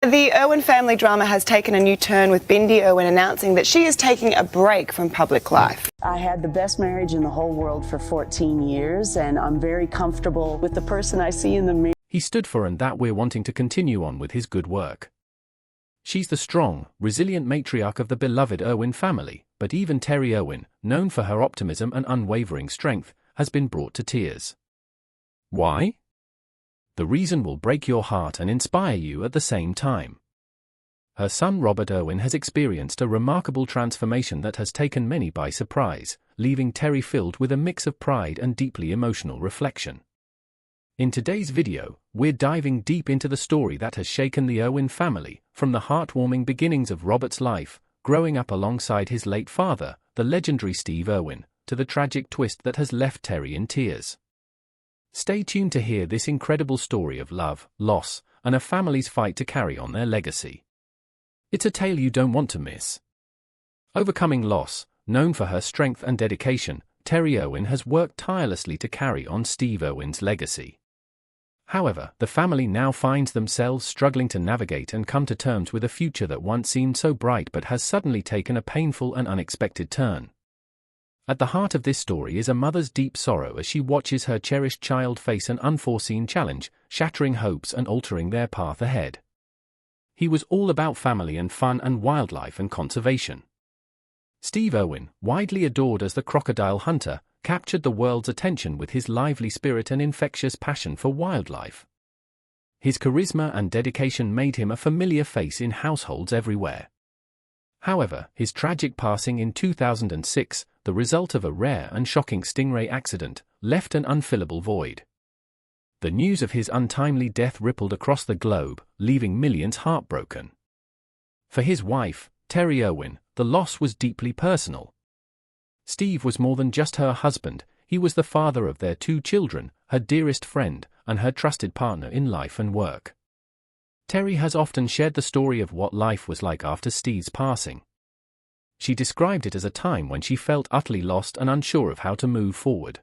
The Irwin family drama has taken a new turn, with Bindi Irwin announcing that she is taking a break from public life. I had the best marriage in the whole world for 14 years, and I'm very comfortable with the person I see in the mirror. He stood for and that we're wanting to continue on with his good work. She's the strong, resilient matriarch of the beloved Irwin family, but even Terry Irwin, known for her optimism and unwavering strength, has been brought to tears. Why? The reason will break your heart and inspire you at the same time. Her son Robert Irwin has experienced a remarkable transformation that has taken many by surprise, leaving Terry filled with a mix of pride and deeply emotional reflection. In today's video, we're diving deep into the story that has shaken the Irwin family, from the heartwarming beginnings of Robert's life, growing up alongside his late father, the legendary Steve Irwin, to the tragic twist that has left Terry in tears. Stay tuned to hear this incredible story of love, loss, and a family's fight to carry on their legacy. It's a tale you don't want to miss. Overcoming loss, known for her strength and dedication, Terry Irwin has worked tirelessly to carry on Steve Irwin's legacy. However, the family now finds themselves struggling to navigate and come to terms with a future that once seemed so bright but has suddenly taken a painful and unexpected turn. At the heart of this story is a mother's deep sorrow as she watches her cherished child face an unforeseen challenge, shattering hopes and altering their path ahead. He was all about family and fun and wildlife and conservation. Steve Irwin, widely adored as the crocodile hunter, captured the world's attention with his lively spirit and infectious passion for wildlife. His charisma and dedication made him a familiar face in households everywhere. However, his tragic passing in 2006, the result of a rare and shocking stingray accident, left an unfillable void. The news of his untimely death rippled across the globe, leaving millions heartbroken. For his wife, Terry Irwin, the loss was deeply personal. Steve was more than just her husband, he was the father of their 2 children, her dearest friend, and her trusted partner in life and work. Terry has often shared the story of what life was like after Steve's passing. She described it as a time when she felt utterly lost and unsure of how to move forward.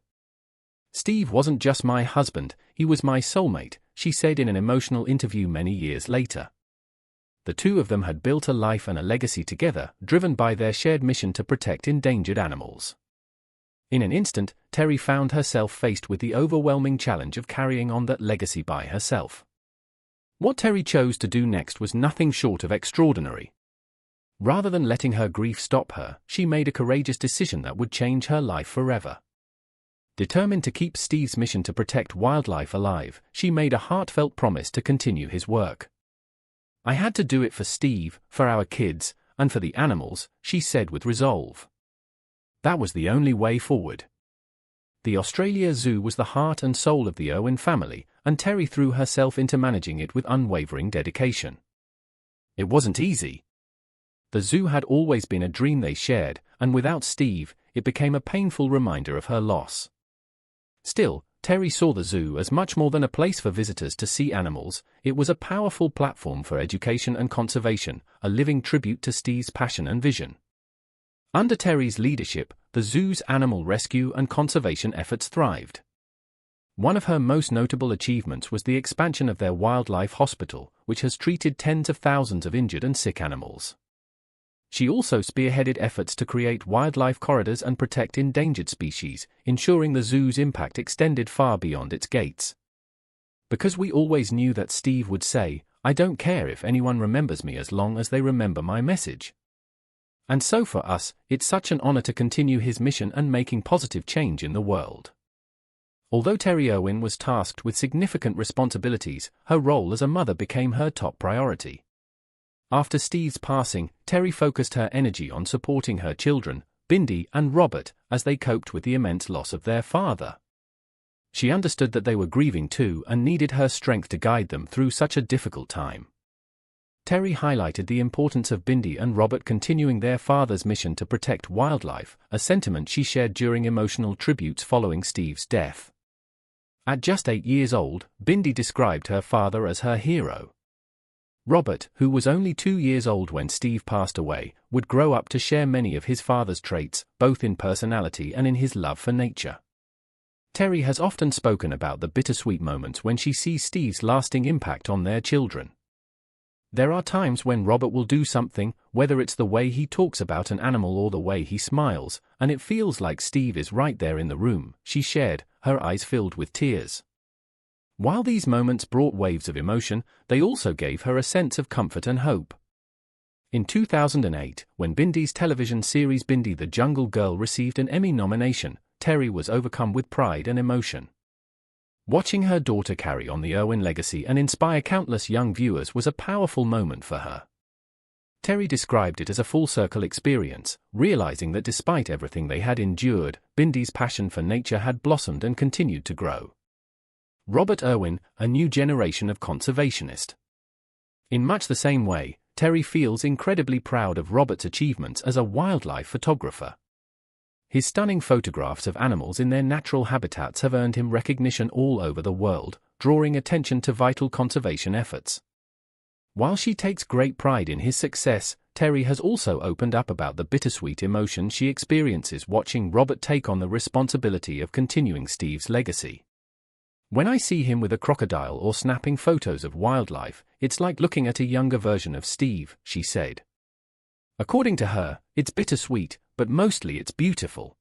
"Steve wasn't just my husband, he was my soulmate," she said in an emotional interview many years later. The two of them had built a life and a legacy together, driven by their shared mission to protect endangered animals. In an instant, Terry found herself faced with the overwhelming challenge of carrying on that legacy by herself. What Terry chose to do next was nothing short of extraordinary. Rather than letting her grief stop her, she made a courageous decision that would change her life forever. Determined to keep Steve's mission to protect wildlife alive, she made a heartfelt promise to continue his work. "I had to do it for Steve, for our kids, and for the animals," she said with resolve. That was the only way forward. The Australia Zoo was the heart and soul of the Irwin family, and Terry threw herself into managing it with unwavering dedication. It wasn't easy. The zoo had always been a dream they shared, and without Steve, it became a painful reminder of her loss. Still, Terry saw the zoo as much more than a place for visitors to see animals. It was a powerful platform for education and conservation, a living tribute to Steve's passion and vision. Under Terry's leadership, the zoo's animal rescue and conservation efforts thrived. One of her most notable achievements was the expansion of their wildlife hospital, which has treated tens of thousands of injured and sick animals. She also spearheaded efforts to create wildlife corridors and protect endangered species, ensuring the zoo's impact extended far beyond its gates. "Because we always knew that Steve would say, 'I don't care if anyone remembers me as long as they remember my message.' And so for us, it's such an honor to continue his mission and making positive change in the world." Although Terry Irwin was tasked with significant responsibilities, her role as a mother became her top priority. After Steve's passing, Terry focused her energy on supporting her children, Bindi and Robert, as they coped with the immense loss of their father. She understood that they were grieving too and needed her strength to guide them through such a difficult time. Terry highlighted the importance of Bindi and Robert continuing their father's mission to protect wildlife, a sentiment she shared during emotional tributes following Steve's death. At just 8 years old, Bindi described her father as her hero. Robert, who was only 2 years old when Steve passed away, would grow up to share many of his father's traits, both in personality and in his love for nature. Terry has often spoken about the bittersweet moments when she sees Steve's lasting impact on their children. There are times when Robert will do something, whether it's the way he talks about an animal or the way he smiles, and it feels like Steve is right there in the room, she shared, her eyes filled with tears. While these moments brought waves of emotion, they also gave her a sense of comfort and hope. In 2008, when Bindi's television series Bindi the Jungle Girl received an Emmy nomination, Terry was overcome with pride and emotion. Watching her daughter carry on the Irwin legacy and inspire countless young viewers was a powerful moment for her. Terry described it as a full-circle experience, realizing that despite everything they had endured, Bindi's passion for nature had blossomed and continued to grow. Robert Irwin, a new generation of conservationist. In much the same way, Terry feels incredibly proud of Robert's achievements as a wildlife photographer. His stunning photographs of animals in their natural habitats have earned him recognition all over the world, drawing attention to vital conservation efforts. While she takes great pride in his success, Terry has also opened up about the bittersweet emotion she experiences watching Robert take on the responsibility of continuing Steve's legacy. When I see him with a crocodile or snapping photos of wildlife, it's like looking at a younger version of Steve, she said. According to her, it's bittersweet, but mostly it's beautiful.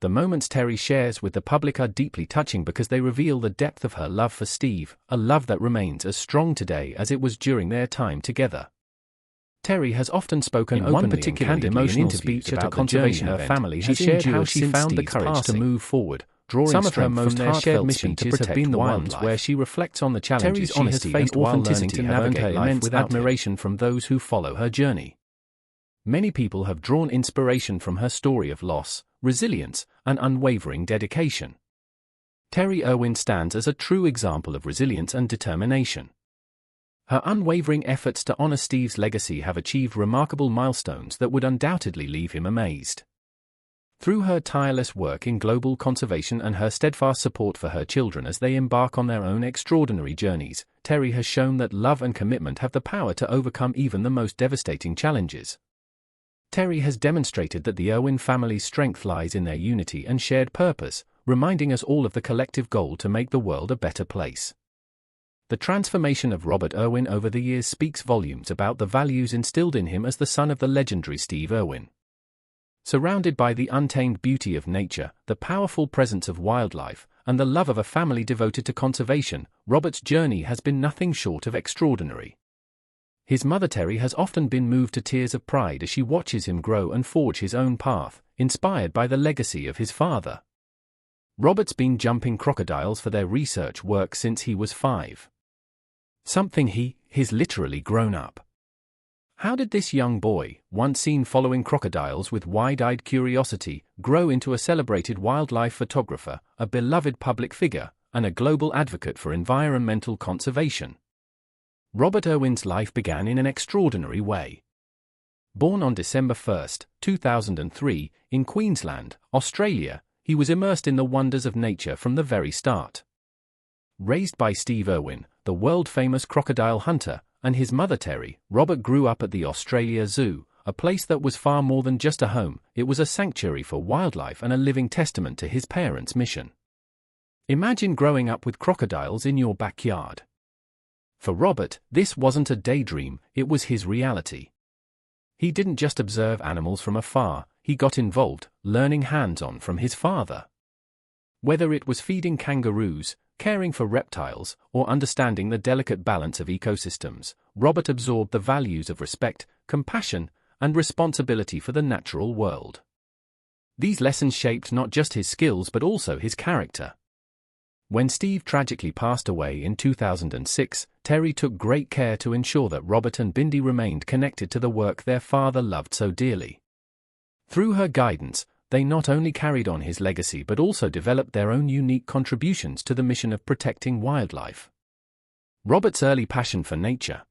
The moments Terry shares with the public are deeply touching because they reveal the depth of her love for Steve, a love that remains as strong today as it was during their time together. Terry has often spoken openly one particularly emotional speech at a conservation event. Her family has shared how she found the courage to move forward, drawing some of her most heartfelt speeches have been the ones where she reflects on the challenges she has faced while learning to navigate life with admiration from those who follow her journey. Many people have drawn inspiration from her story of loss, resilience, and unwavering dedication. Terry Irwin stands as a true example of resilience and determination. Her unwavering efforts to honor Steve's legacy have achieved remarkable milestones that would undoubtedly leave him amazed. Through her tireless work in global conservation and her steadfast support for her children as they embark on their own extraordinary journeys, Terry has shown that love and commitment have the power to overcome even the most devastating challenges. Terry has demonstrated that the Irwin family's strength lies in their unity and shared purpose, reminding us all of the collective goal to make the world a better place. The transformation of Robert Irwin over the years speaks volumes about the values instilled in him as the son of the legendary Steve Irwin. Surrounded by the untamed beauty of nature, the powerful presence of wildlife, and the love of a family devoted to conservation, Robert's journey has been nothing short of extraordinary. His mother Terry has often been moved to tears of pride as she watches him grow and forge his own path, inspired by the legacy of his father. Robert's been jumping crocodiles for their research work since he was 5. Something he's literally grown up. How did this young boy, once seen following crocodiles with wide-eyed curiosity, grow into a celebrated wildlife photographer, a beloved public figure, and a global advocate for environmental conservation? Robert Irwin's life began in an extraordinary way. Born on December 1, 2003, in Queensland, Australia, he was immersed in the wonders of nature from the very start. Raised by Steve Irwin, the world-famous crocodile hunter, and his mother Terry, Robert grew up at the Australia Zoo, a place that was far more than just a home. It was a sanctuary for wildlife and a living testament to his parents' mission. Imagine growing up with crocodiles in your backyard. For Robert, this wasn't a daydream, it was his reality. He didn't just observe animals from afar, he got involved, learning hands-on from his father. Whether it was feeding kangaroos, caring for reptiles, or understanding the delicate balance of ecosystems, Robert absorbed the values of respect, compassion, and responsibility for the natural world. These lessons shaped not just his skills but also his character. When Steve tragically passed away in 2006, Terry took great care to ensure that Robert and Bindi remained connected to the work their father loved so dearly. Through her guidance, they not only carried on his legacy but also developed their own unique contributions to the mission of protecting wildlife. Robert's early passion for nature.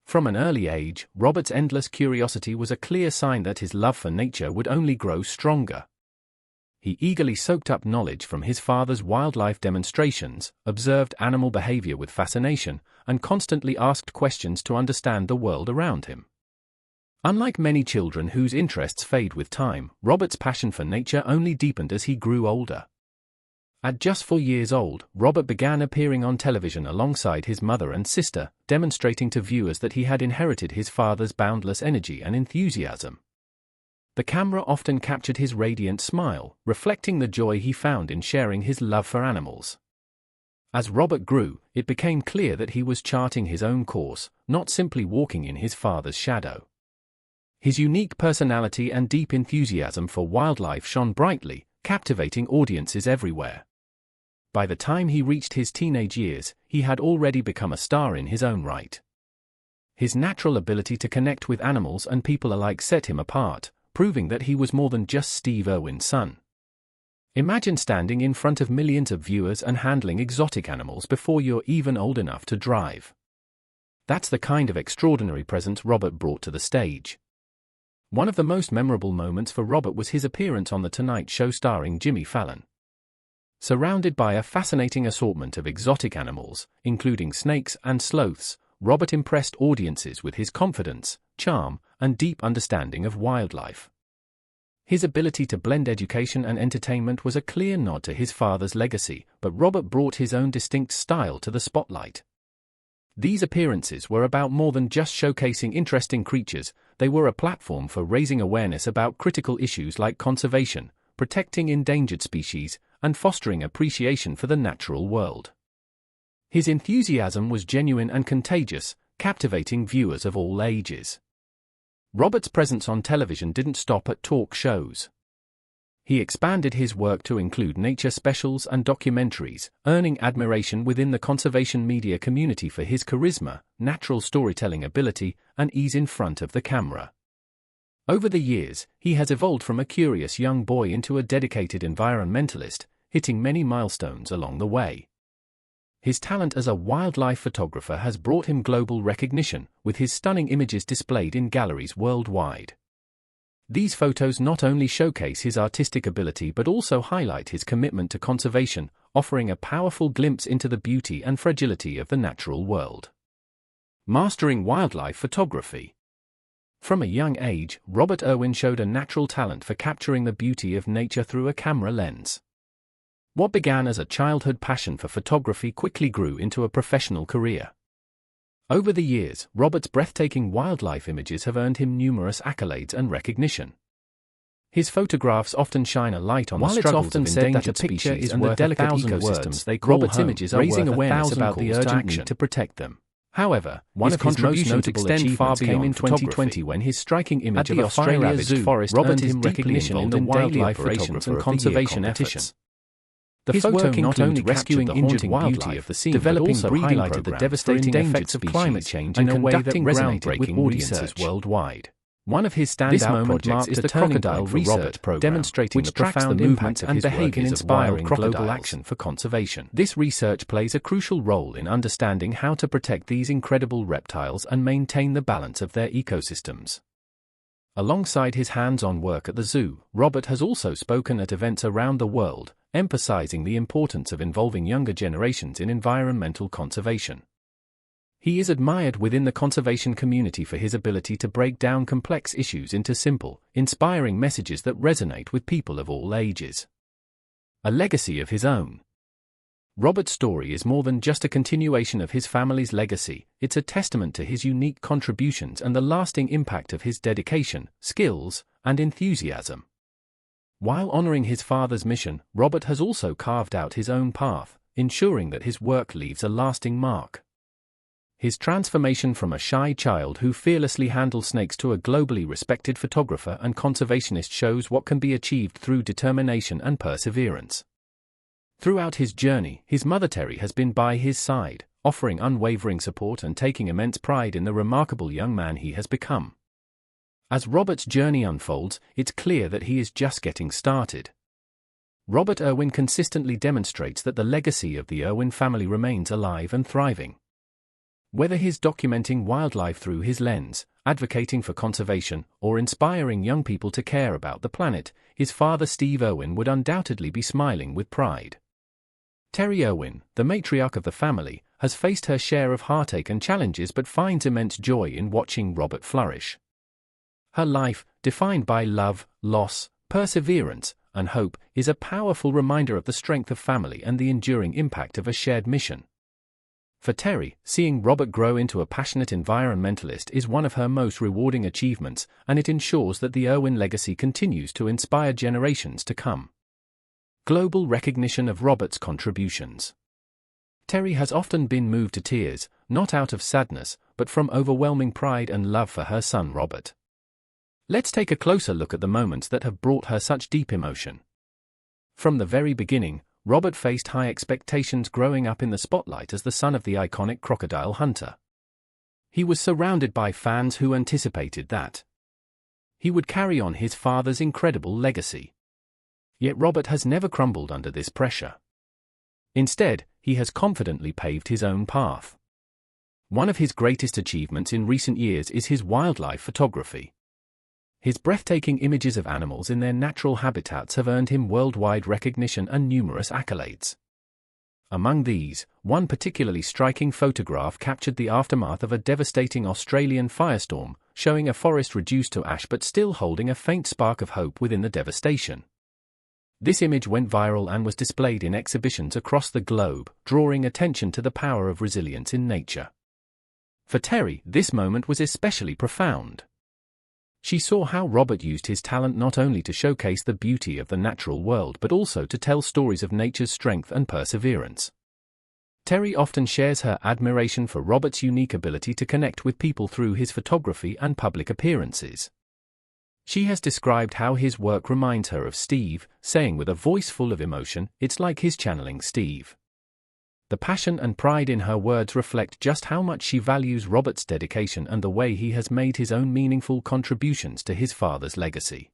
From an early age, Robert's endless curiosity was a clear sign that his love for nature would only grow stronger. He eagerly soaked up knowledge from his father's wildlife demonstrations, observed animal behavior with fascination, and constantly asked questions to understand the world around him. Unlike many children whose interests fade with time, Robert's passion for nature only deepened as he grew older. At just 4 years old, Robert began appearing on television alongside his mother and sister, demonstrating to viewers that he had inherited his father's boundless energy and enthusiasm. The camera often captured his radiant smile, reflecting the joy he found in sharing his love for animals. As Robert grew, it became clear that he was charting his own course, not simply walking in his father's shadow. His unique personality and deep enthusiasm for wildlife shone brightly, captivating audiences everywhere. By the time he reached his teenage years, he had already become a star in his own right. His natural ability to connect with animals and people alike set him apart, proving that he was more than just Steve Irwin's son. Imagine standing in front of millions of viewers and handling exotic animals before you're even old enough to drive. That's the kind of extraordinary presence Robert brought to the stage. One of the most memorable moments for Robert was his appearance on The Tonight Show starring Jimmy Fallon. Surrounded by a fascinating assortment of exotic animals, including snakes and sloths, Robert impressed audiences with his confidence, charm, and deep understanding of wildlife. His ability to blend education and entertainment was a clear nod to his father's legacy, but Robert brought his own distinct style to the spotlight. These appearances were about more than just showcasing interesting creatures, they were a platform for raising awareness about critical issues like conservation, protecting endangered species, and fostering appreciation for the natural world. His enthusiasm was genuine and contagious, captivating viewers of all ages. Robert's presence on television didn't stop at talk shows. He expanded his work to include nature specials and documentaries, earning admiration within the conservation media community for his charisma, natural storytelling ability, and ease in front of the camera. Over the years, he has evolved from a curious young boy into a dedicated environmentalist, hitting many milestones along the way. His talent as a wildlife photographer has brought him global recognition, with his stunning images displayed in galleries worldwide. These photos not only showcase his artistic ability but also highlight his commitment to conservation, offering a powerful glimpse into the beauty and fragility of the natural world. Mastering wildlife photography. From a young age, Robert Irwin showed a natural talent for capturing the beauty of nature through a camera lens. What began as a childhood passion for photography quickly grew into a professional career. Over the years, Robert's breathtaking wildlife images have earned him numerous accolades and recognition. His photographs often shine a light on the struggles of endangered species and the delicate ecosystems they call Robert's images raising awareness about the urgent need to protect them. However, one of his most notable achievements came in 2020 when his striking image of a fire-ravaged forest earned him recognition in the wildlife operations and conservation efforts. The photo not only rescuing injured wildlife of the scene, developing but also highlighted the devastating effects of climate change in a way that resonated with audiences worldwide. One of his standout projects is the Crocodile Research Program, demonstrating the profound impact and behavior in inspiring global action for conservation. This research plays a crucial role in understanding how to protect these incredible reptiles and maintain the balance of their ecosystems. Alongside his hands-on work at the zoo, Robert has also spoken at events around the world, emphasizing the importance of involving younger generations in environmental conservation. He is admired within the conservation community for his ability to break down complex issues into simple, inspiring messages that resonate with people of all ages. A legacy of his own. Robert's story is more than just a continuation of his family's legacy, it's a testament to his unique contributions and the lasting impact of his dedication, skills, and enthusiasm. While honoring his father's mission, Robert has also carved out his own path, ensuring that his work leaves a lasting mark. His transformation from a shy child who fearlessly handles snakes to a globally respected photographer and conservationist shows what can be achieved through determination and perseverance. Throughout his journey, his mother Terry has been by his side, offering unwavering support and taking immense pride in the remarkable young man he has become. As Robert's journey unfolds, it's clear that he is just getting started. Robert Irwin consistently demonstrates that the legacy of the Irwin family remains alive and thriving. Whether he's documenting wildlife through his lens, advocating for conservation, or inspiring young people to care about the planet, his father Steve Irwin would undoubtedly be smiling with pride. Terry Irwin, the matriarch of the family, has faced her share of heartache and challenges but finds immense joy in watching Robert flourish. Her life, defined by love, loss, perseverance, and hope, is a powerful reminder of the strength of family and the enduring impact of a shared mission. For Terry, seeing Robert grow into a passionate environmentalist is one of her most rewarding achievements, and it ensures that the Irwin legacy continues to inspire generations to come. Global recognition of Robert's contributions. Terry has often been moved to tears, not out of sadness, but from overwhelming pride and love for her son Robert. Let's take a closer look at the moments that have brought her such deep emotion. From the very beginning, Robert faced high expectations growing up in the spotlight as the son of the iconic crocodile hunter. He was surrounded by fans who anticipated that he would carry on his father's incredible legacy. Yet Robert has never crumbled under this pressure. Instead, he has confidently paved his own path. One of his greatest achievements in recent years is his wildlife photography. His breathtaking images of animals in their natural habitats have earned him worldwide recognition and numerous accolades. Among these, one particularly striking photograph captured the aftermath of a devastating Australian firestorm, showing a forest reduced to ash but still holding a faint spark of hope within the devastation. This image went viral and was displayed in exhibitions across the globe, drawing attention to the power of resilience in nature. For Terry, this moment was especially profound. She saw how Robert used his talent not only to showcase the beauty of the natural world but also to tell stories of nature's strength and perseverance. Terry often shares her admiration for Robert's unique ability to connect with people through his photography and public appearances. She has described how his work reminds her of Steve, saying with a voice full of emotion, "It's like he's channeling Steve." The passion and pride in her words reflect just how much she values Robert's dedication and the way he has made his own meaningful contributions to his father's legacy.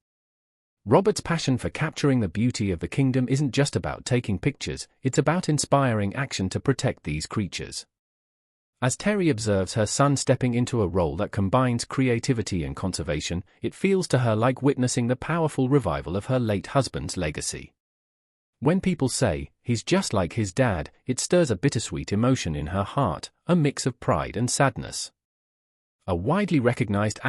Robert's passion for capturing the beauty of the kingdom isn't just about taking pictures, it's about inspiring action to protect these creatures. As Terry observes her son stepping into a role that combines creativity and conservation, it feels to her like witnessing the powerful revival of her late husband's legacy. When people say, "He's just like his dad," it stirs a bittersweet emotion in her heart, a mix of pride and sadness. A widely recognized